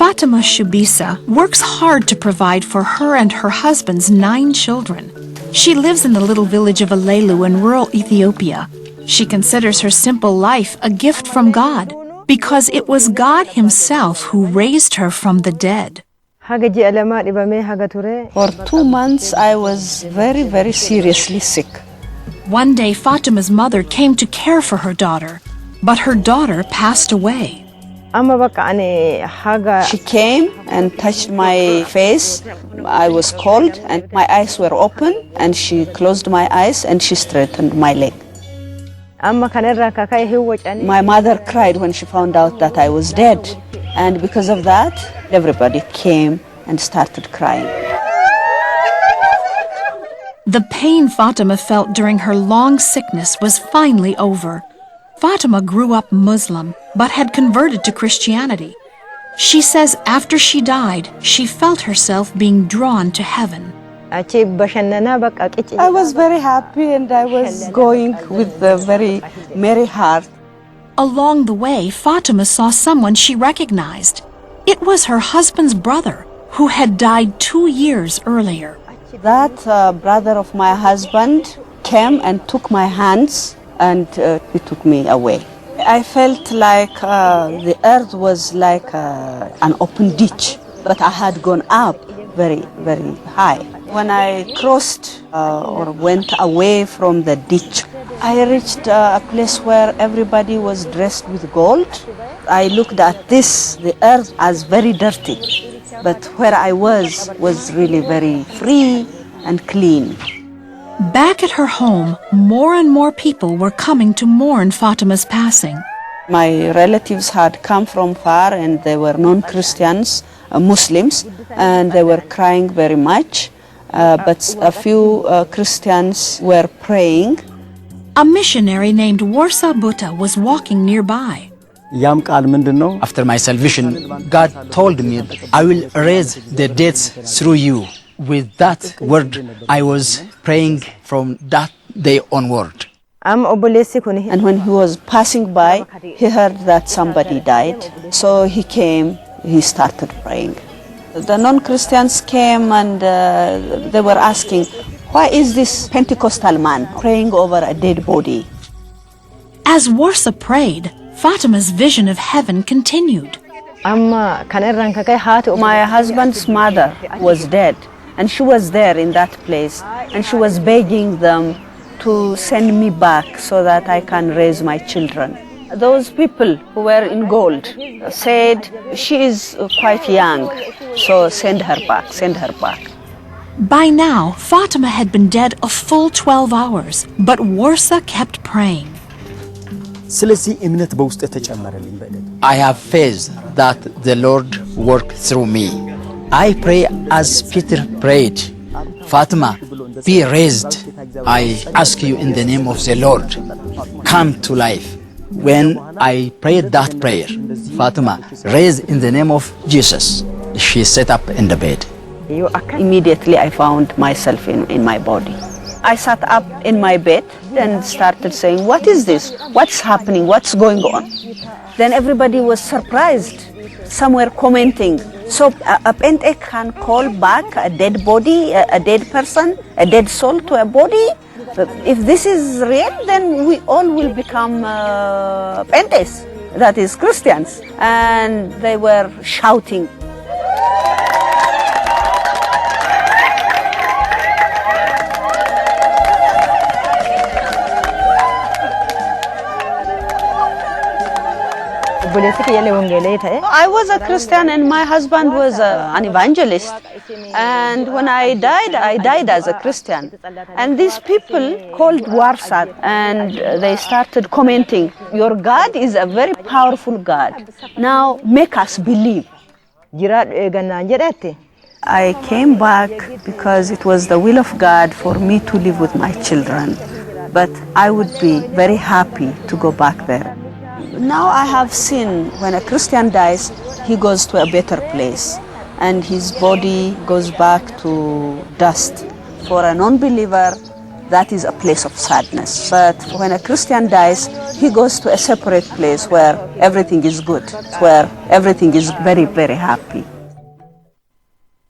Fatima Shubisa works hard to provide for her and her husband's 9 children. She lives in the little village of Alelu in rural Ethiopia. She considers her simple life a gift from God because it was God Himself who raised her from the dead. For 2 months, I was very, very seriously sick. One day, Fatima's mother came to care for her daughter, but her daughter passed away. She came and touched my face. I was cold and my eyes were open, and she closed my eyes and she straightened my leg. My mother cried when she found out that I was dead, and because of that, everybody came and started crying. The pain Fatima felt during her long sickness was finally over. Fatima grew up Muslim, but had converted to Christianity. She says after she died, she felt herself being drawn to heaven. I was very happy and I was going with a very merry heart. Along the way, Fatima saw someone she recognized. It was her husband's brother, who had died 2 years earlier. That brother of my husband came and took my hands and he took me away. I felt like the earth was like an open ditch, but I had gone up very, very high. When I crossed or went away from the ditch, I reached a place where everybody was dressed with gold. I looked at the earth as very dirty, but where I was really very free and clean. Back at her home, more and more people were coming to mourn Fatima's passing. My relatives had come from far and they were non-Christians, Muslims, and they were crying very much. But a few Christians were praying. A missionary named Warsa Buta was walking nearby. After my salvation, God told me, I will raise the dead through you. With that word, I was praying from that day onward. And when he was passing by, he heard that somebody died. So he came, he started praying. The non-Christians came and they were asking, why is this Pentecostal man praying over a dead body? As Warsa prayed, Fatima's vision of heaven continued. My husband's mother was dead, and she was there in that place, and she was begging them to send me back so that I can raise my children. Those people who were in gold said, she is quite young, so send her back, send her back. By now, Fatima had been dead a full 12 hours, but Warsa kept praying. I have faith that the Lord worked through me. I pray as Peter prayed, Fatima, be raised. I ask you in the name of the Lord, come to life. When I prayed that prayer, Fatima raised in the name of Jesus. She sat up in the bed. Immediately I found myself in my body. I sat up in my bed and started saying, what is this? What's happening? What's going on? Then everybody was surprised. Some were commenting, so a Pente can call back a dead body, a dead person, a dead soul to a body? If this is real, then we all will become Pentes, that is Christians. And they were shouting. I was a Christian and my husband was an evangelist. And when I died as a Christian. And these people called Warsa and they started commenting, your God is a very powerful God. Now make us believe. I came back because it was the will of God for me to live with my children. But I would be very happy to go back there. Now I have seen when a Christian dies, he goes to a better place and his body goes back to dust. For a non-believer, that is a place of sadness. But when a Christian dies, he goes to a separate place where everything is good, where everything is very, very happy.